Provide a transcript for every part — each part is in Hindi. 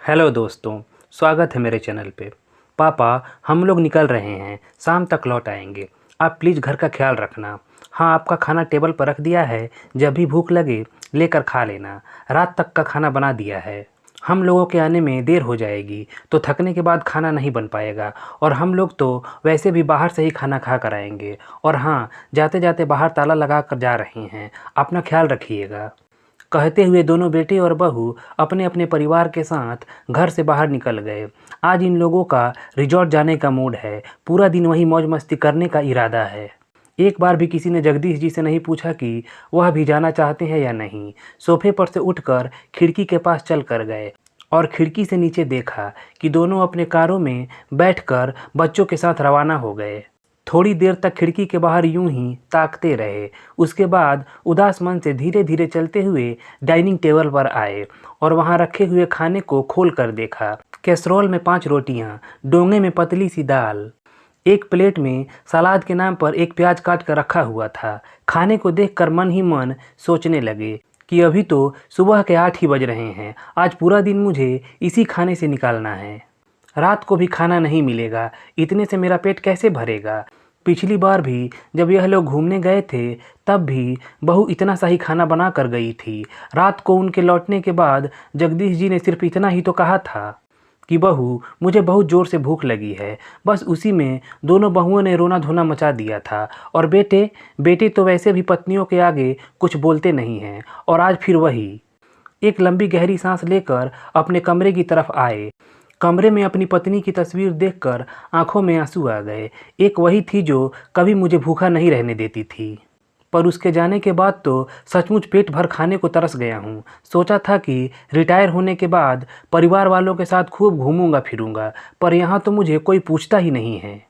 हेलो दोस्तों, स्वागत है मेरे चैनल पे। पापा, हम लोग निकल रहे हैं, शाम तक लौट आएंगे। आप प्लीज़ घर का ख्याल रखना। हाँ, आपका खाना टेबल पर रख दिया है, जब भी भूख लगे लेकर खा लेना। रात तक का खाना बना दिया है। हम लोगों के आने में देर हो जाएगी तो थकने के बाद खाना नहीं बन पाएगा, और हम लोग तो वैसे भी बाहर से ही खाना खा कर आएंगे। और हाँ, जाते जाते बाहर ताला लगा कर जा रहे हैं, अपना ख्याल रखिएगा। कहते हुए दोनों बेटे और बहू अपने अपने परिवार के साथ घर से बाहर निकल गए। आज इन लोगों का रिजॉर्ट जाने का मूड है, पूरा दिन वहीं मौज मस्ती करने का इरादा है। एक बार भी किसी ने जगदीश जी से नहीं पूछा कि वह भी जाना चाहते हैं या नहीं। सोफे पर से उठकर खिड़की के पास चल कर गए और खिड़की से नीचे देखा कि दोनों अपने कारों में बैठकर बच्चों के साथ रवाना हो गए। थोड़ी देर तक खिड़की के बाहर यूं ही ताकते रहे। उसके बाद उदास मन से धीरे धीरे चलते हुए डाइनिंग टेबल पर आए और वहां रखे हुए खाने को खोल कर देखा। कैसरोल में 5 रोटियां, डोंगे में पतली सी दाल, एक प्लेट में सलाद के नाम पर एक प्याज काट कर रखा हुआ था। खाने को देखकर मन ही मन सोचने लगे कि अभी तो सुबह के 8 ही बज रहे हैं, आज पूरा दिन मुझे इसी खाने से निकालना है। रात को भी खाना नहीं मिलेगा, इतने से मेरा पेट कैसे भरेगा। पिछली बार भी जब यह लोग घूमने गए थे, तब भी बहू इतना सा ही खाना बना कर गई थी। रात को उनके लौटने के बाद जगदीश जी ने सिर्फ इतना ही तो कहा था कि बहू, मुझे बहुत ज़ोर से भूख लगी है। बस उसी में दोनों बहुओं ने रोना धोना मचा दिया था। और बेटे तो वैसे भी पत्नियों के आगे कुछ बोलते नहीं हैं, और आज फिर वही। एक लंबी गहरी सांस लेकर अपने कमरे की तरफ आए। कमरे में अपनी पत्नी की तस्वीर देखकर आंखों में आंसू आ गए। एक वही थी जो कभी मुझे भूखा नहीं रहने देती थी, पर उसके जाने के बाद तो सचमुच पेट भर खाने को तरस गया हूँ। सोचा था कि रिटायर होने के बाद परिवार वालों के साथ खूब घूमूंगा फिरूंगा, पर यहाँ तो मुझे कोई पूछता ही नहीं है।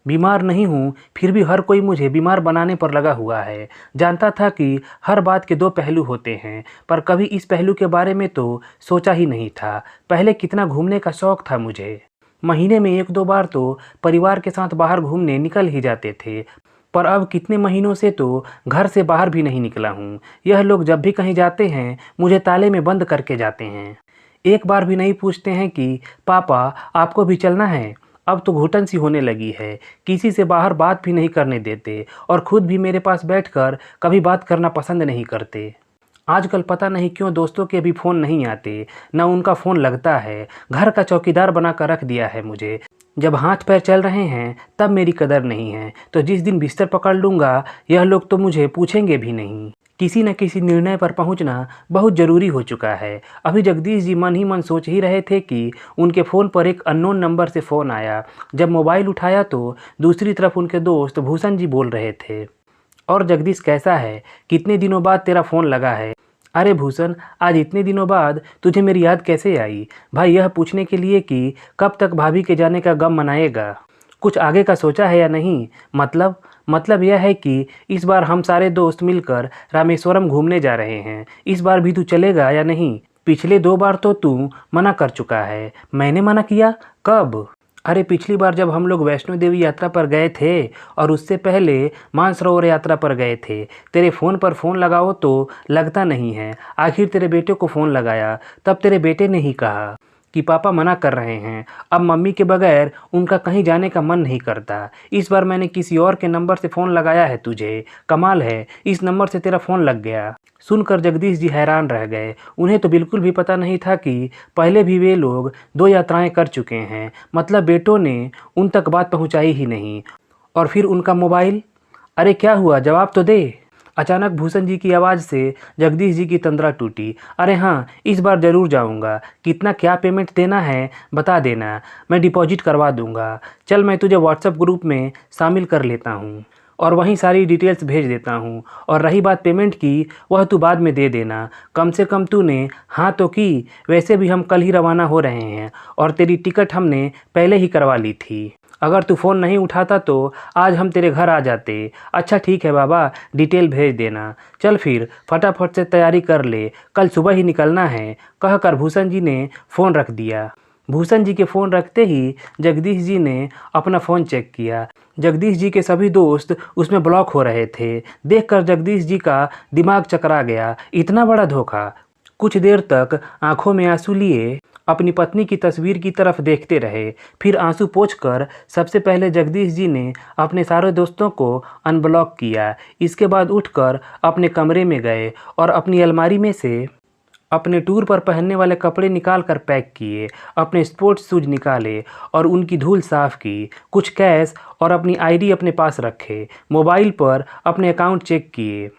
बीमार नहीं हूँ, फिर भी हर कोई मुझे बीमार बनाने पर लगा हुआ है। जानता था कि हर बात के 2 पहलू होते हैं, पर कभी इस पहलू के बारे में तो सोचा ही नहीं था। पहले कितना घूमने का शौक था मुझे। महीने में 1-2 बार तो परिवार के साथ बाहर घूमने निकल ही जाते थे, पर अब कितने महीनों से तो घर से बाहर भी नहीं निकला हूँ। यह लोग जब भी कहीं जाते हैं, मुझे ताले में बंद करके जाते हैं। एक बार भी नहीं पूछते हैं कि पापा, आपको भी चलना है। अब तो घुटन सी होने लगी है, किसी से बाहर बात भी नहीं करने देते, और खुद भी मेरे पास बैठकर कभी बात करना पसंद नहीं करते। आजकल पता नहीं क्यों दोस्तों के भी फ़ोन नहीं आते, न उनका फ़ोन लगता है। घर का चौकीदार बना कर रख दिया है मुझे। जब हाथ पैर चल रहे हैं तब मेरी कदर नहीं है, तो जिस दिन बिस्तर पकड़ लूँगा यह लोग तो मुझे पूछेंगे भी नहीं। किसी न किसी निर्णय पर पहुंचना बहुत ज़रूरी हो चुका है। अभी जगदीश जी मन ही मन सोच ही रहे थे कि उनके फ़ोन पर एक अननोन नंबर से फ़ोन आया। जब मोबाइल उठाया तो दूसरी तरफ उनके दोस्त भूषण जी बोल रहे थे। और जगदीश, कैसा है? कितने दिनों बाद तेरा फ़ोन लगा है। अरे भूषण, आज इतने दिनों बाद तुझे मेरी याद कैसे आई? भाई, यह पूछने के लिए कि कब तक भाभी के जाने का गम मनाएगा। कुछ आगे का सोचा है या नहीं? मतलब यह है कि इस बार हम सारे दोस्त मिलकर रामेश्वरम घूमने जा रहे हैं। इस बार भी तू चलेगा या नहीं? पिछले 2 बार तो तू मना कर चुका है। मैंने मना किया? कब? अरे पिछली बार जब हम लोग वैष्णो देवी यात्रा पर गए थे, और उससे पहले मानसरोवर यात्रा पर गए थे। तेरे फ़ोन पर फ़ोन लगाओ तो लगता नहीं है। आखिर तेरे बेटे को फ़ोन लगाया, तब तेरे बेटे ने ही कहा कि पापा मना कर रहे हैं। अब मम्मी के बगैर उनका कहीं जाने का मन नहीं करता। इस बार मैंने किसी और के नंबर से फ़ोन लगाया है तुझे। कमाल है, इस नंबर से तेरा फ़ोन लग गया। सुनकर जगदीश जी हैरान रह गए। उन्हें तो बिल्कुल भी पता नहीं था कि पहले भी वे लोग 2 यात्राएं कर चुके हैं। मतलब बेटों ने उन तक बात पहुंचाई ही नहीं। और फिर उनका मोबाइल। अरे क्या हुआ, जवाब तो दे। अचानक भूषण जी की आवाज़ से जगदीश जी की तंद्रा टूटी। अरे हाँ, इस बार ज़रूर जाऊँगा। कितना क्या पेमेंट देना है बता देना, मैं डिपॉजिट करवा दूँगा। चल, मैं तुझे व्हाट्सएप ग्रुप में शामिल कर लेता हूँ और वहीं सारी डिटेल्स भेज देता हूँ। और रही बात पेमेंट की, वह तू बाद में दे देना। कम से कम तूने हाँ तो की। वैसे भी हम कल ही रवाना हो रहे हैं, और तेरी टिकट हमने पहले ही करवा ली थी। अगर तू फ़ोन नहीं उठाता तो आज हम तेरे घर आ जाते। अच्छा ठीक है बाबा, डिटेल भेज देना। चल फिर फटाफट से तैयारी कर ले, कल सुबह ही निकलना है, कहकर भूषण जी ने फ़ोन रख दिया। भूषण जी के फ़ोन रखते ही जगदीश जी ने अपना फ़ोन चेक किया। जगदीश जी के सभी दोस्त उसमें ब्लॉक हो रहे थे। देखकर जगदीश जी का दिमाग चकरा गया। इतना बड़ा धोखा! कुछ देर तक आंखों में आंसू लिए अपनी पत्नी की तस्वीर की तरफ देखते रहे। फिर आंसू पोंछकर सबसे पहले जगदीश जी ने अपने सारे दोस्तों को अनब्लॉक किया। इसके बाद उठकर अपने कमरे में गए और अपनी अलमारी में से अपने टूर पर पहनने वाले कपड़े निकाल कर पैक किए, अपने स्पोर्ट्स शूज निकाले और उनकी धूल साफ की। कुछ कैश और अपनी आईडी अपने पास रखे। मोबाइल पर अपने अकाउंट चेक किए।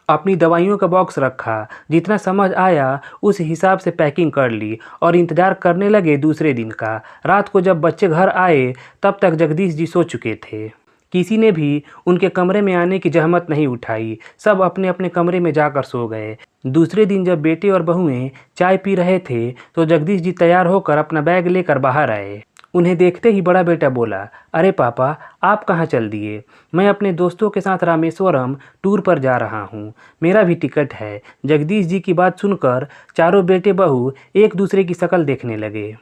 अपनी दवाइयों का बॉक्स रखा। जितना समझ आया उस हिसाब से पैकिंग कर ली और इंतज़ार करने लगे दूसरे दिन का। रात को जब बच्चे घर आए तब तक जगदीश जी सो चुके थे। किसी ने भी उनके कमरे में आने की जहमत नहीं उठाई। सब अपने अपने कमरे में जाकर सो गए। दूसरे दिन जब बेटे और बहुएं चाय पी रहे थे तो जगदीश जी तैयार होकर अपना बैग लेकर बाहर आए। उन्हें देखते ही बड़ा बेटा बोला, अरे पापा, आप कहाँ चल दिए? मैं अपने दोस्तों के साथ रामेश्वरम टूर पर जा रहा हूँ, मेरा भी टिकट है। जगदीश जी की बात सुनकर चारों बेटे बहू एक दूसरे की शक्ल देखने लगे।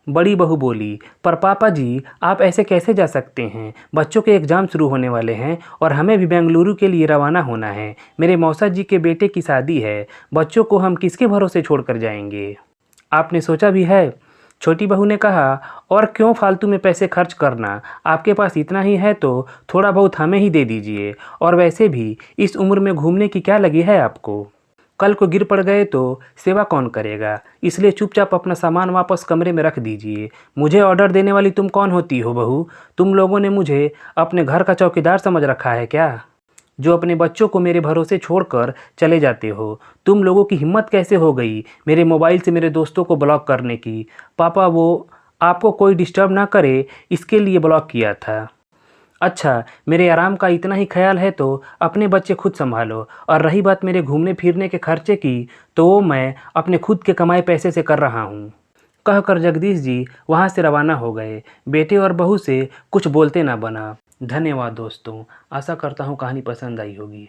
बड़ी बहू बोली, पर पापा जी, आप ऐसे कैसे जा सकते हैं? बच्चों के एग्ज़ाम शुरू होने वाले हैं और हमें भी बेंगलुरु के लिए रवाना होना है। मेरे मौसा जी के बेटे की शादी है। बच्चों को हम किसके भरोसे छोड़कर जाएंगे? आपने सोचा भी है? छोटी बहू ने कहा, और क्यों फालतू में पैसे खर्च करना? आपके पास इतना ही है तो थोड़ा बहुत हमें ही दे दीजिए। और वैसे भी इस उम्र में घूमने की क्या लगी है आपको? कल को गिर पड़ गए तो सेवा कौन करेगा? इसलिए चुपचाप अपना सामान वापस कमरे में रख दीजिए। मुझे ऑर्डर देने वाली तुम कौन होती हो बहू? तुम लोगों ने मुझे अपने घर का चौकीदार समझ रखा है क्या, जो अपने बच्चों को मेरे भरोसे छोड़कर चले जाते हो? तुम लोगों की हिम्मत कैसे हो गई मेरे मोबाइल से मेरे दोस्तों को ब्लॉक करने की? पापा, वो आपको कोई डिस्टर्ब ना करे इसके लिए ब्लॉक किया था। अच्छा, मेरे आराम का इतना ही ख्याल है तो अपने बच्चे खुद संभालो। और रही बात मेरे घूमने फिरने के खर्चे की, तो वो मैं अपने खुद के कमाए पैसे से कर रहा हूँ। कहकर जगदीश जी वहाँ से रवाना हो गए। बेटे और बहू से कुछ बोलते ना बना। धन्यवाद दोस्तों। आशा करता हूँ कहानी पसंद आई होगी।